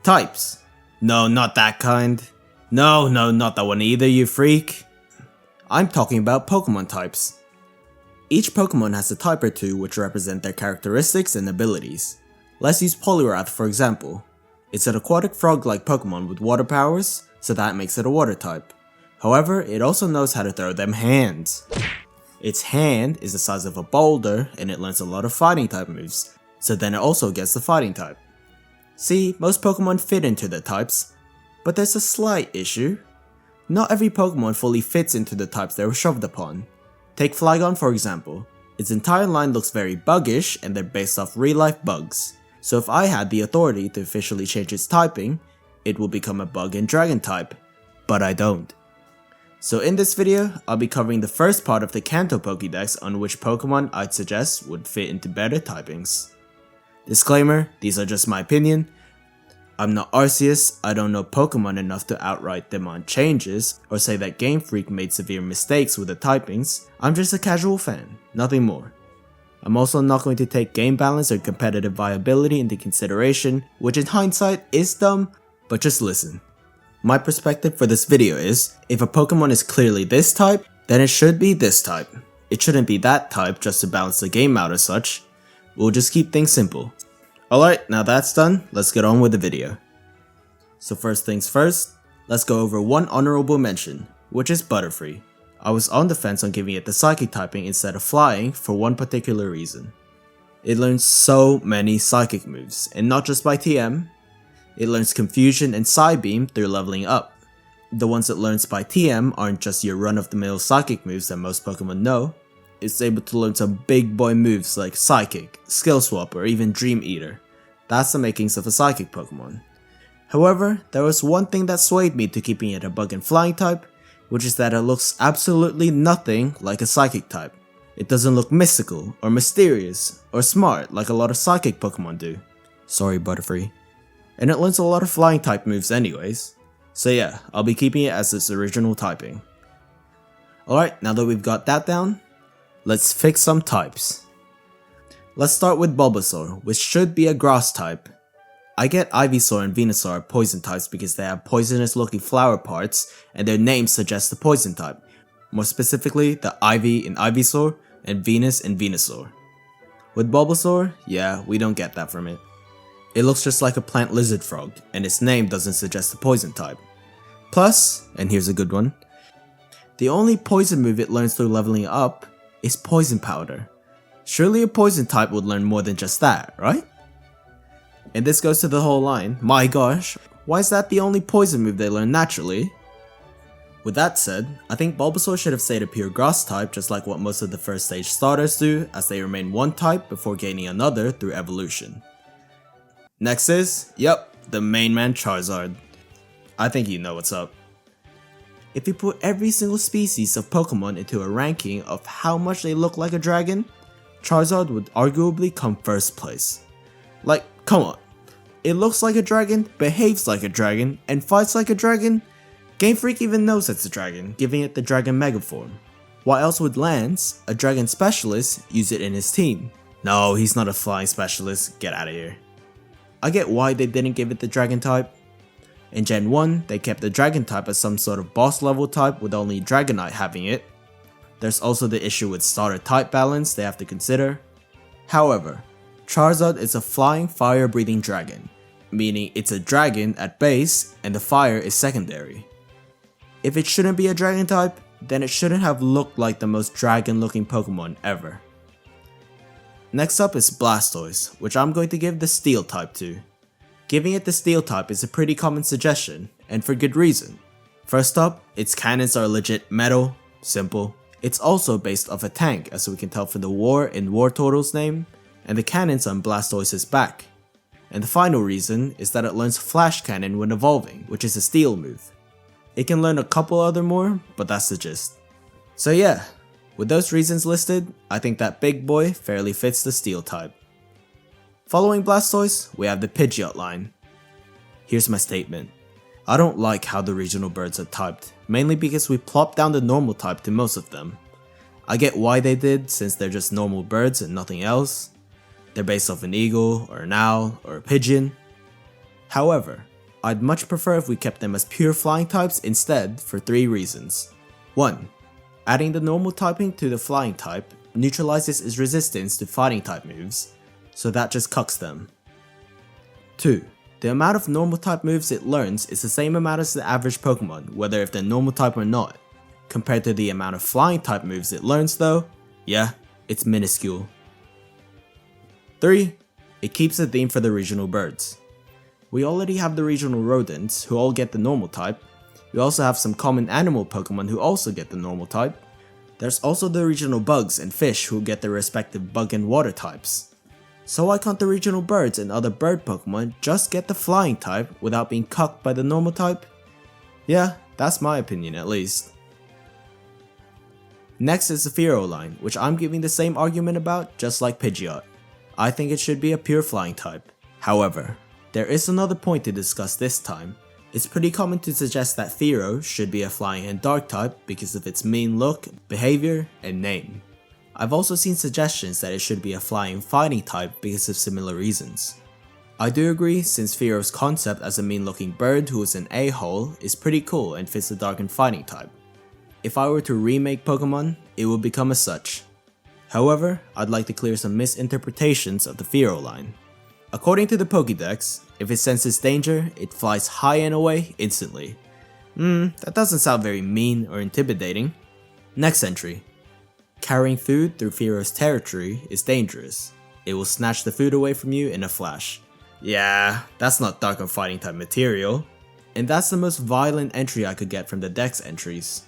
Types. No, not that kind. No, not that one either, you freak. I'm talking about Pokemon types. Each Pokemon has a type or two which represent their characteristics and abilities. Let's use Poliwrath for example. It's an aquatic frog-like Pokemon with water powers, so that makes it a water type. However, it also knows how to throw them hands. Its hand is the size of a boulder and it learns a lot of fighting type moves, so then it also gets the fighting type. See, most Pokemon fit into their types, but there's a slight issue. Not every Pokemon fully fits into the types they were shoved upon. Take Flygon for example. Its entire line looks very buggish and they're based off real life bugs. So if I had the authority to officially change its typing, it will become a bug and dragon type, but I don't. So in this video, I'll be covering the first part of the Kanto Pokédex on which Pokemon I'd suggest would fit into better typings. Disclaimer, these are just my opinion. I'm not Arceus, I don't know Pokemon enough to outright demand changes or say that GameFreak made severe mistakes with the typings. I'm just a casual fan, nothing more. I'm also not going to take game balance or competitive viability into consideration, which in hindsight is dumb, but just listen. My perspective for this video is, if a Pokemon is clearly this type, then it should be this type. It shouldn't be that type just to balance the game out as such. We'll just keep things simple. Alright, now that's done, let's get on with the video. So first things first, let's go over one honorable mention, which is Butterfree. I was on the fence on giving it the Psychic typing instead of Flying for one particular reason. It learns so many Psychic moves, and not just by TM. It learns Confusion and Psybeam through leveling up. The ones it learns by TM aren't just your run-of-the-mill Psychic moves that most Pokemon know. It's able to learn some big boy moves like Psychic, Skill Swap, or even Dream Eater. That's the makings of a Psychic Pokemon. However, there was one thing that swayed me to keeping it a Bug and Flying type, which is that it looks absolutely nothing like a Psychic type. It doesn't look mystical, or mysterious, or smart like a lot of Psychic Pokemon do. Sorry Butterfree. And it learns a lot of Flying type moves anyways. So yeah, I'll be keeping it as its original typing. Alright, now that we've got that down, let's fix some types. Let's start with Bulbasaur, which should be a grass type. I get Ivysaur and Venusaur are poison types because they have poisonous looking flower parts and their names suggest the poison type. More specifically, the Ivy in Ivysaur and Venus in Venusaur. With Bulbasaur, yeah, we don't get that from it. It looks just like a plant lizard frog, and its name doesn't suggest the poison type. Plus, and here's a good one, the only poison move it learns through leveling up is Poison Powder. Surely a poison type would learn more than just that, right? And this goes to the whole line, my gosh, why is that the only poison move they learn naturally? With that said, I think Bulbasaur should have stayed a pure grass type just like what most of the first stage starters do, as they remain one type before gaining another through evolution. Next is, the main man Charizard. I think you know what's up. If you put every single species of Pokemon into a ranking of how much they look like a dragon, Charizard would arguably come first place. Like, come on. It looks like a dragon, behaves like a dragon, and fights like a dragon? GameFreak even knows it's a dragon, giving it the Dragon Mega form. Why else would Lance, a dragon specialist, use it in his team? No, he's not a flying specialist, get out of here. I get why they didn't give it the dragon type. In Gen 1, they kept the dragon type as some sort of boss level type with only Dragonite having it. There's also the issue with starter type balance they have to consider. However, Charizard is a flying fire breathing dragon, meaning it's a dragon at base and the fire is secondary. If it shouldn't be a dragon type, then it shouldn't have looked like the most dragon looking Pokemon ever. Next up is Blastoise, which I'm going to give the Steel type to. Giving it the Steel type is a pretty common suggestion, and for good reason. First up, its cannons are legit metal, simple. It's also based off a tank, as we can tell from the War in War Turtle's name, and the cannons on Blastoise's back. And the final reason is that it learns Flash Cannon when evolving, which is a Steel move. It can learn a couple other more, but that's the gist. So yeah, with those reasons listed, I think that big boy fairly fits the Steel type. Following Blastoise, we have the Pidgeot line. Here's my statement. I don't like how the regional birds are typed, mainly because we plopped down the normal type to most of them. I get why they did, since they're just normal birds and nothing else. They're based off an eagle, or an owl, or a pigeon. However, I'd much prefer if we kept them as pure flying types instead for 3 reasons. 1. Adding the normal typing to the flying type neutralizes its resistance to fighting type moves, so that just cucks them. 2. The amount of normal type moves it learns is the same amount as the average Pokemon, whether if they're normal type or not. Compared to the amount of flying type moves it learns though, yeah, it's minuscule. 3. It keeps the theme for the regional birds. We already have the regional rodents who all get the normal type. We also have some common animal Pokemon who also get the normal type. There's also the regional bugs and fish who get their respective bug and water types. So why can't the regional birds and other bird Pokemon just get the flying type without being cucked by the normal type? Yeah, that's my opinion at least. Next is the Fearow line, which I'm giving the same argument about just like Pidgeot. I think it should be a pure flying type. However, there is another point to discuss this time. It's pretty common to suggest that Fearow should be a flying and dark type because of its mean look, behavior, and name. I've also seen suggestions that it should be a flying fighting type because of similar reasons. I do agree since Fearow's concept as a mean looking bird who is an a-hole is pretty cool and fits the dark and fighting type. If I were to remake Pokemon, it would become as such. However, I'd like to clear some misinterpretations of the Fearow line. According to the Pokédex, if it senses danger, it flies high and away instantly. That doesn't sound very mean or intimidating. Next entry. Carrying food through Fearow's territory is dangerous. It will snatch the food away from you in a flash. Yeah, that's not dark or fighting type material. And that's the most violent entry I could get from the Dex entries.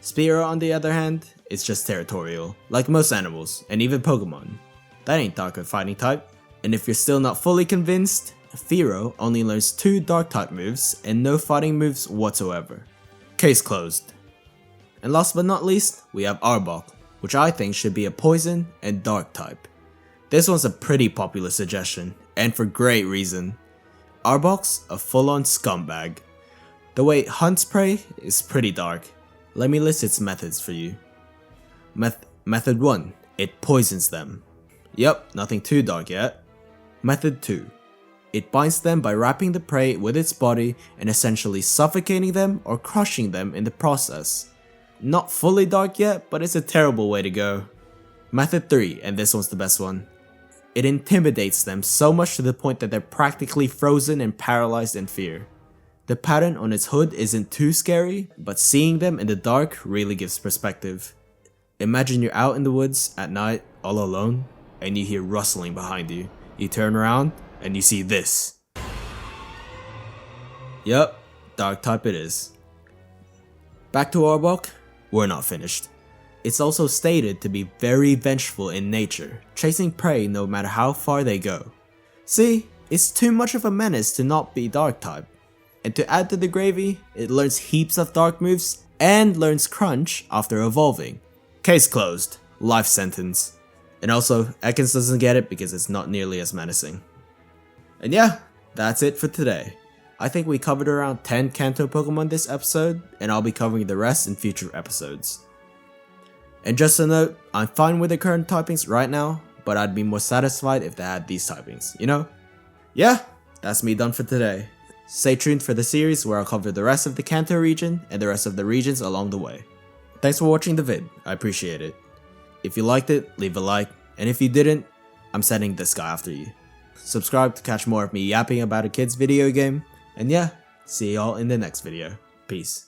Spearow on the other hand, is just territorial, like most animals, and even Pokemon. That ain't dark or fighting type. And if you're still not fully convinced, Fearow only learns 2 dark type moves and no fighting moves whatsoever. Case closed. And last but not least, we have Arbok, which I think should be a poison and dark type. This one's a pretty popular suggestion, and for great reason. Arbok's a full-on scumbag. The way it hunts prey is pretty dark. Let me list its methods for you. Method 1. It poisons them. Yep, nothing too dark yet. Method 2. It binds them by wrapping the prey with its body and essentially suffocating them or crushing them in the process. Not fully dark yet, but it's a terrible way to go. Method 3, and this one's the best one. It intimidates them so much to the point that they're practically frozen and paralyzed in fear. The pattern on its hood isn't too scary, but seeing them in the dark really gives perspective. Imagine you're out in the woods at night, all alone, and you hear rustling behind you. You turn around, and you see this. Yup, dark type it is. Back to Arbok, we're not finished. It's also stated to be very vengeful in nature, chasing prey no matter how far they go. See, it's too much of a menace to not be dark type. And to add to the gravy, it learns heaps of dark moves and learns crunch after evolving. Case closed, life sentence. And also, Ekans doesn't get it because it's not nearly as menacing. And yeah, that's it for today. I think we covered around 10 Kanto Pokemon this episode, and I'll be covering the rest in future episodes. And just a note, I'm fine with the current typings right now, but I'd be more satisfied if they had these typings, you know? Yeah, that's me done for today. Stay tuned for the series where I'll cover the rest of the Kanto region and the rest of the regions along the way. Thanks for watching the vid, I appreciate it. If you liked it, leave a like, and if you didn't, I'm sending this guy after you. Subscribe to catch more of me yapping about a kid's video game, and yeah, see y'all in the next video. Peace.